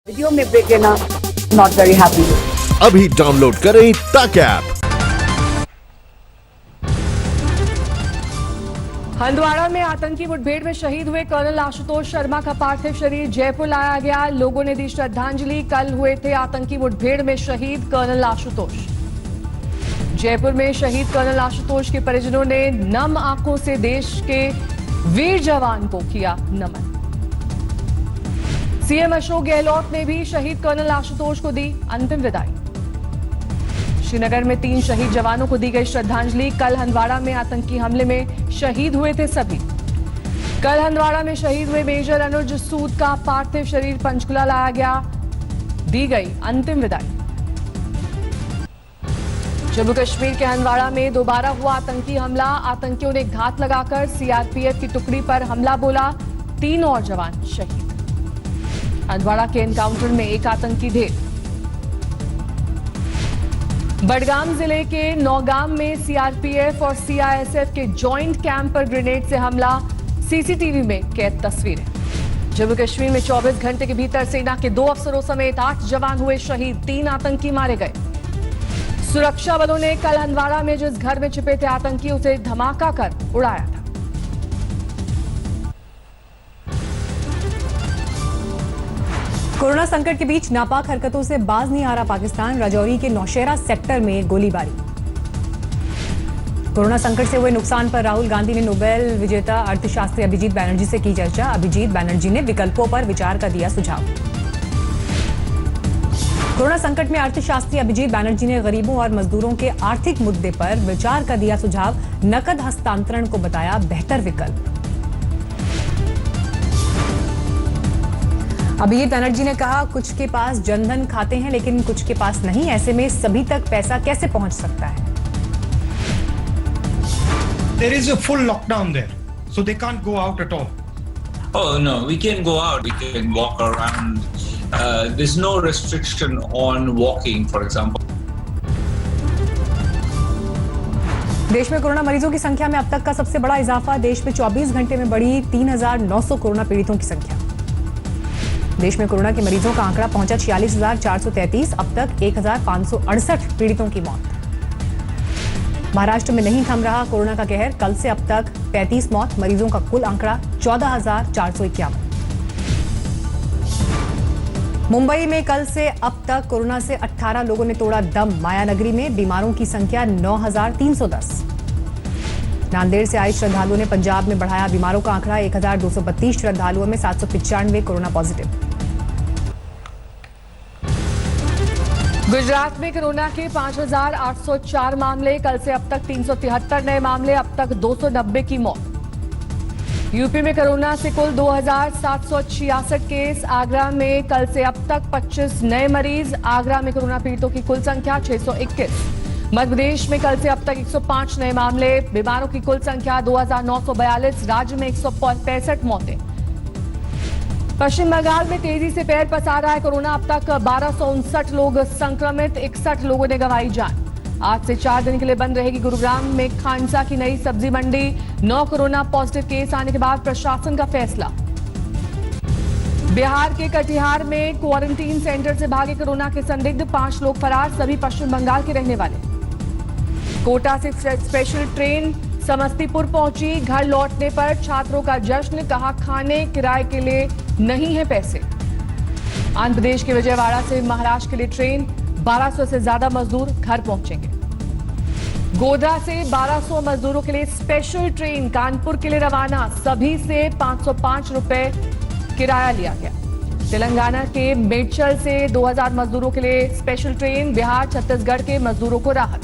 Video में break लेना not very happy. अभी डाउनलोड करें तक ऐप। हंदवाड़ा में आतंकी मुठभेड़ में शहीद हुए कर्नल आशुतोष शर्मा का पार्थिव शरीर जयपुर लाया गया। लोगों ने दी श्रद्धांजलि। कल हुए थे आतंकी मुठभेड़ में शहीद कर्नल आशुतोष। जयपुर में शहीद कर्नल आशुतोष के परिजनों ने नम आंखों से देश के वीर जवान को किया नमन। सीएम अशोक गहलोत ने भी शहीद कर्नल आशुतोष को दी अंतिम विदाई। श्रीनगर में 3 शहीद जवानों को दी गई श्रद्धांजलि। कल हंदवाड़ा में आतंकी हमले में शहीद हुए थे सभी। कल हंदवाड़ा में शहीद हुए मेजर अनुज सूद का पार्थिव शरीर पंचकुला लाया गया। दी गई अंतिम विदाई। जम्मू कश्मीर के हंदवाड़ा में दोबारा हुआ आतंकी हमला। आतंकियों ने घात लगाकर सीआरपीएफ की टुकड़ी पर हमला बोला। 3 और जवान शहीद। हंदवाड़ा के एनकाउंटर में 1 आतंकी ढेर। बडगाम जिले के नौगाम में सीआरपीएफ और सीआईएसएफ के जॉइंट कैंप पर ग्रेनेड से हमला। सीसीटीवी में कैद तस्वीरें। जम्मू कश्मीर में 24 घंटे के भीतर सेना के 2 अफसरों समेत 8 जवान हुए शहीद। 3 आतंकी मारे गए। सुरक्षा बलों ने कल हंदवाड़ा में जिस घर में छिपे थे आतंकी उसे धमाका कर उड़ाया था। कोरोना संकट के बीच नापाक हरकतों से बाज नहीं आ रहा पाकिस्तान। राजौरी के नौशेरा सेक्टर में गोलीबारी। कोरोना संकट से हुए नुकसान पर राहुल गांधी ने नोबेल विजेता अर्थशास्त्री अभिजीत बैनर्जी से की चर्चा। अभिजीत बैनर्जी ने विकल्पों पर विचार का दिया सुझाव। कोरोना संकट में अर्थशास्त्री अभिजीत बैनर्जी ने गरीबों और मजदूरों के आर्थिक मुद्दे पर विचार का दिया सुझाव। नकद हस्तांतरण को बताया बेहतर विकल्प। अभिजीत बैनर्जी ने कहा, कुछ के पास जनधन खाते हैं लेकिन कुछ के पास नहीं। ऐसे में सभी तक पैसा कैसे पहुंच सकता है? There is a full lockdown there, so they can't go out at all. Oh no, we can go out. We can walk around. There's no restriction on walking, for example. देश में कोरोना मरीजों की संख्या में अब तक का सबसे बड़ा इजाफा। देश में 24 घंटे में बढ़ी 3,900 कोरोना पीड़ितों की संख्या। देश में कोरोना के मरीजों का आंकड़ा पहुंचा 46,433। अब तक 1,568 पीड़ितों की मौत। महाराष्ट्र में नहीं थम रहा कोरोना का कहर। कल से अब तक 35 मौत। मरीजों का कुल आंकड़ा 14,451। मुंबई में कल से अब तक कोरोना से 18 लोगों ने तोड़ा दम। मायानगरी में बीमारों की संख्या 9,310। नांदेड़ से आए श्रद्धालुओं ने पंजाब में बढ़ाया बीमारों का आंकड़ा। 1,232 श्रद्धालुओं में 795 कोरोना पॉजिटिव। गुजरात में कोरोना के 5,804 मामले। कल से अब तक 373 नए मामले। अब तक 290 की मौत। यूपी में कोरोना से कुल 2,766 केस। आगरा में कल से अब तक 25 नए मरीज। आगरा में कोरोना पीड़ितों की कुल संख्या 621। मध्य प्रदेश में कल से अब तक 105 नए मामले। बीमारों की कुल संख्या 2,942। राज्य में 165 मौतें। पश्चिम बंगाल में तेजी से पैर पसार रहा है कोरोना। अब तक 1,259 लोग संक्रमित। 61 लोगों ने गंवाई जान। आज से 4 दिन के लिए बंद रहेगी गुरुग्राम में खानसा की नई सब्जी मंडी। 9 कोरोना पॉजिटिव केस आने के बाद प्रशासन का फैसला। बिहार के कटिहार में क्वारंटीन सेंटर से भागे कोरोना के संदिग्ध। 5 लोग फरार। सभी पश्चिम बंगाल के रहने वाले। कोटा से स्पेशल ट्रेन समस्तीपुर पहुंची। घर लौटने पर छात्रों का जश्न। कहा, खाने किराए के लिए नहीं है पैसे। आंध्र प्रदेश के विजयवाड़ा से महाराष्ट्र के लिए ट्रेन। 1200 से ज्यादा मजदूर घर पहुंचेंगे। गोध्रा से 1200 मजदूरों के लिए स्पेशल ट्रेन कानपुर के लिए रवाना। सभी से 505 रुपए किराया लिया गया। तेलंगाना के मेडचल से 2000 मजदूरों के लिए स्पेशल ट्रेन। बिहार छत्तीसगढ़ के मजदूरों को राहत।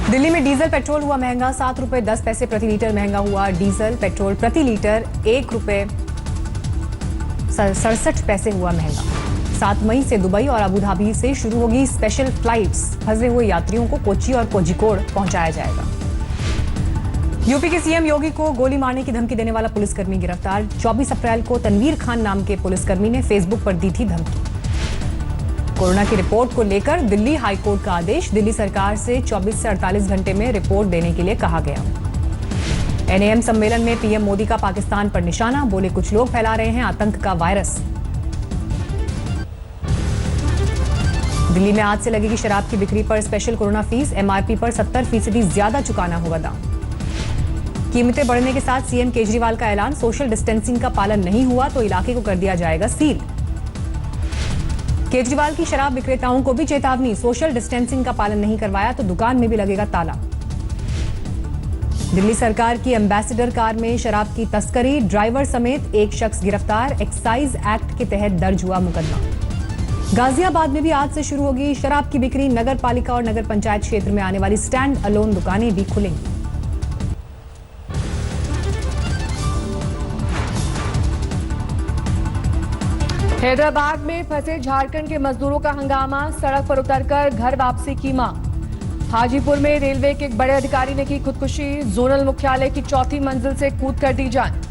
दिल्ली में डीजल पेट्रोल हुआ महंगा। 7 रुपए 10 पैसे प्रति लीटर महंगा हुआ डीजल पेट्रोल। प्रति लीटर 1 रुपए 67 पैसे हुआ महंगा। 7 मई से दुबई और अबू धाबी से शुरू होगी स्पेशल फ्लाइट्स। फंसे हुए यात्रियों को कोच्चि और कोझिकोड पहुंचाया जाएगा। यूपी के सीएम योगी को गोली मारने की धमकी देने वाला पुलिसकर्मी गिरफ्तार। 24 अप्रैल को तनवीर खान नाम के पुलिसकर्मी ने फेसबुक पर दी थी धमकी। कोरोना की रिपोर्ट को लेकर दिल्ली हाईकोर्ट का आदेश। दिल्ली सरकार से 24 से 48 घंटे में रिपोर्ट देने के लिए कहा गया। NAM सम्मेलन में PM मोदी का पाकिस्तान पर निशाना, बोले कुछ लोग फैला रहे हैं आतंक का वायरस। दिल्ली में आज से लगेगी शराब की बिक्री पर स्पेशल कोरोना फीस, MRP पर 70% ज्यादा चुकाना होगा दाम। कीमतें बढ़ने के साथ CM केजरीवाल का ऐलान, सोशल डिस्टेंसिंग का पालन नहीं हुआ तो इलाके को कर दिया जाएगा सील। केजरीवाल की शराब विक्रेताओं को भी चेतावनी, सोशल डिस्टेंसिंग का पालन नहीं करवाया तो दुकान में भी लगेगा ताला। दिल्ली सरकार की एम्बेसडर कार में शराब की तस्करी, ड्राइवर समेत एक शख्स गिरफ्तार, एक्साइज एक्ट के तहत दर्ज हुआ मुकदमा। गाजियाबाद में भी आज से शुरू होगी शराब की बिक्री, नगर पालिका और नगर पंचायत क्षेत्र में आने वाली स्टैंड अलोन दुकानें भी खुलेंगी। हैदराबाद में फंसे झारखंड के मजदूरों का हंगामा, सड़क पर उतरकर घर वापसी की मांग। हाजीपुर में रेलवे के एक बड़े अधिकारी ने की खुदकुशी, जोनल मुख्यालय की 4थी मंजिल से कूद कर दी जान।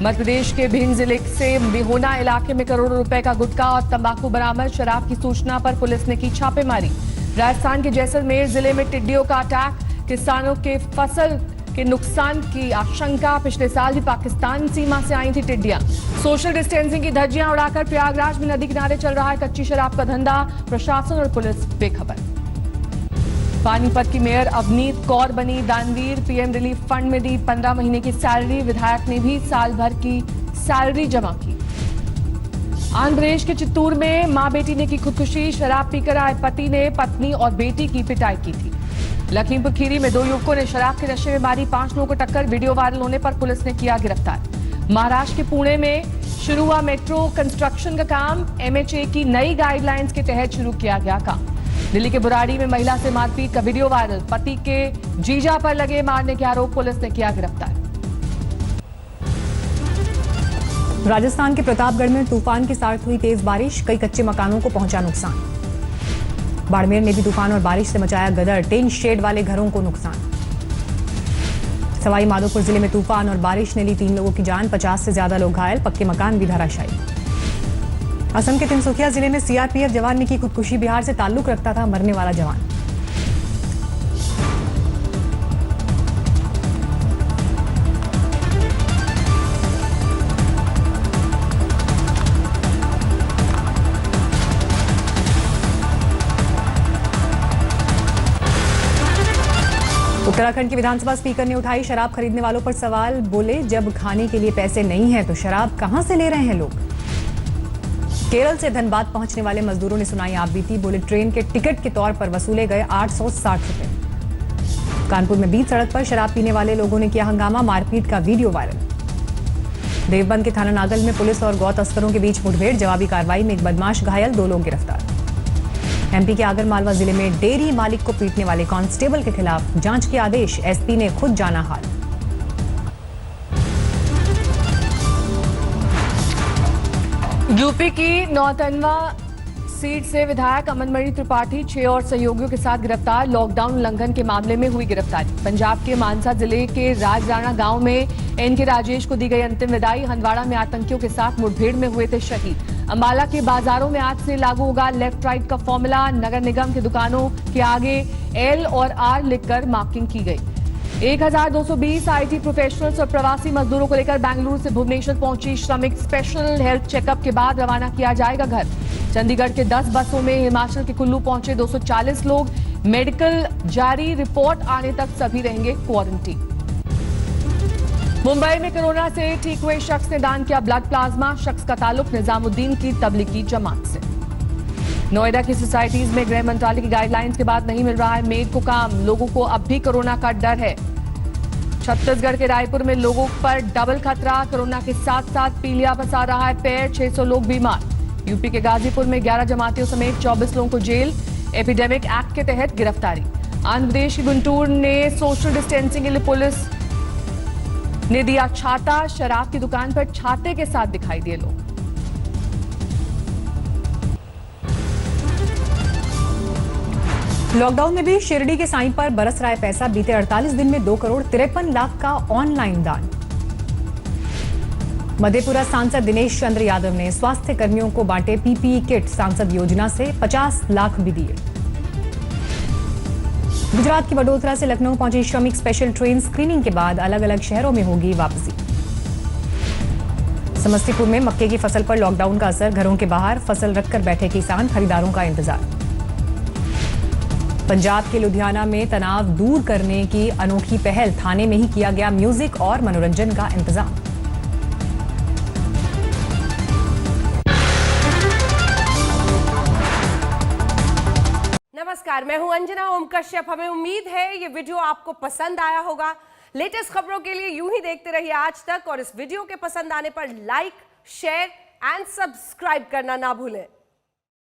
मध्य प्रदेश के भिंड जिले से बिहोना इलाके में करोड़ों रुपए का गुटखा और तंबाकू बरामद, शराब की सूचना पर पुलिस ने की छापेमारी। राजस्थान के जैसलमेर जिले में टिड्डियों का अटैक, किसानों के फसल के नुकसान की आशंका, पिछले साल भी पाकिस्तान सीमा से आई थी टिड्डियां। सोशल डिस्टेंसिंग की धज्जियां उड़ाकर प्रयागराज में नदी किनारे चल रहा है कच्ची शराब का धंधा, प्रशासन और पुलिस बेखबर। पानीपत की मेयर अवनीत कौर बनी दानवीर, PM रिलीफ फंड में दी 15 महीने की सैलरी, विधायक ने भी साल भर की सैलरी जमा की। आंध्र प्रदेश के चित्तूर में मां बेटी ने की खुदकुशी, शराब पीकर आए पति ने पत्नी और बेटी की पिटाई की थी। लखीमपुर खीरी में 2 युवकों ने शराब के नशे में मारी 5 लोगों को टक्कर, वीडियो वायरल होने पर पुलिस ने किया गिरफ्तार। महाराष्ट्र के पुणे में शुरू हुआ मेट्रो कंस्ट्रक्शन का काम, MHA की नई गाइडलाइंस के तहत शुरू किया गया काम। दिल्ली के बुराड़ी में महिला से मारपीट का वीडियो वायरल, पति के जीजा पर लगे मारने के आरोप, पुलिस ने किया गिरफ्तार। राजस्थान के प्रतापगढ़ में तूफान के साथ हुई तेज बारिश, कई कच्चे मकानों को पहुंचा नुकसान। बाड़मेर में भी तूफान और बारिश से मचाया गदर, टिन शेड वाले घरों को नुकसान। सवाई माधोपुर जिले में तूफान और बारिश ने ली 3 लोगों की जान, 50 से ज्यादा लोग घायल, पक्के मकान भी धराशायी। असम के तिनसुकिया जिले में CRPF जवान ने की खुदकुशी, बिहार से ताल्लुक रखता था मरने वाला जवान। उत्तराखंड की विधानसभा स्पीकर ने उठाई शराब खरीदने वालों पर सवाल, बोले जब खाने के लिए पैसे नहीं है तो शराब कहां से ले रहे हैं लोग। केरल से धनबाद पहुंचने वाले मजदूरों ने सुनाई आपबीती, बोले ट्रेन के टिकट के तौर पर वसूले गए 860 रुपए। कानपुर में बीच सड़क पर शराब पीने वाले लोगों ने किया हंगामा, मारपीट का वीडियो वायरल। देवबंद के थाना नागल में पुलिस और गौ तस्करों के बीच मुठभेड़, जवाबी कार्रवाई में एक बदमाश घायल, 2 लोग गिरफ्तार। MP के आगरमालवा जिले में डेयरी मालिक को पीटने वाले कांस्टेबल के खिलाफ जांच के आदेश, SP ने खुद जाना हाल। यूपी की नौतनवा सीट से विधायक अमनमणि त्रिपाठी 6 और सहयोगियों के साथ गिरफ्तार, लॉकडाउन उल्लंघन के मामले में हुई गिरफ्तारी। पंजाब के मानसा जिले के राजराणा गांव में NK राजेश को दी गई अंतिम विदाई, हंदवाड़ा में आतंकियों के साथ मुठभेड़ में हुए थे शहीद। अंबाला के बाजारों में आज से लागू होगा लेफ्ट राइट का फॉर्मूला, नगर निगम की दुकानों के आगे L और R लिखकर मार्किंग की गई। 1220 IT प्रोफेशनल्स और प्रवासी मजदूरों को लेकर बेंगलुरु से भुवनेश्वर पहुंची श्रमिक, स्पेशल हेल्थ चेकअप के बाद रवाना किया जाएगा घर। चंडीगढ़ के 10 बसों में हिमाचल के कुल्लू पहुंचे 240 लोग, मेडिकल जारी, रिपोर्ट आने तक सभी रहेंगे क्वारंटीन। मुंबई में कोरोना से ठीक हुए शख्स ने दान किया ब्लड प्लाज्मा, शख्स का ताल्लुक निजामुद्दीन की तबलीगी जमात से। नोएडा की सोसाइटीज में गृह मंत्रालय की गाइडलाइंस के बाद नहीं मिल रहा है मेड को काम, लोगों को अब भी कोरोना का डर है। छत्तीसगढ़ के रायपुर में लोगों पर डबल खतरा, कोरोना के साथ साथ पीलिया फंसा रहा है पैर, 600 लोग बीमार। यूपी के गाजीपुर में 11 जमातियों समेत 24 लोगों को जेल, एपिडेमिक एक्ट के तहत गिरफ्तारी। आंध्र प्रदेश की गुंटूर ने सोशल डिस्टेंसिंग के लिए पुलिस ने दिया छाता, शराब की दुकान पर छाते के साथ दिखाई दिए लोग। लॉकडाउन में भी शिरडी के साईं पर बरस रहा है पैसा, बीते 48 दिन में 2 करोड़ 53 लाख का ऑनलाइन दान। मधेपुरा सांसद दिनेश चंद्र यादव ने स्वास्थ्य कर्मियों को बांटे PPE किट, सांसद योजना से 50 लाख भी दिए। गुजरात की वडोदरा से लखनऊ पहुंची श्रमिक स्पेशल ट्रेन स्क्रीनिंग के बाद अलग अलग शहरों में होगी वापसी। समस्तीपुर में मक्के की फसल पर लॉकडाउन का असर, घरों के बाहर फसल रखकर बैठे किसान, खरीदारों का इंतजार। पंजाब के लुधियाना में तनाव दूर करने की अनोखी पहल, थाने में ही किया गया म्यूजिक और मनोरंजन का इंतजाम। नमस्कार, मैं हूं अंजना ओम कश्यप। हमें उम्मीद है ये वीडियो आपको पसंद आया होगा। लेटेस्ट खबरों के लिए यूं ही देखते रहिए आज तक, और इस वीडियो के पसंद आने पर लाइक, शेयर एंड सब्सक्राइब करना ना भूलें।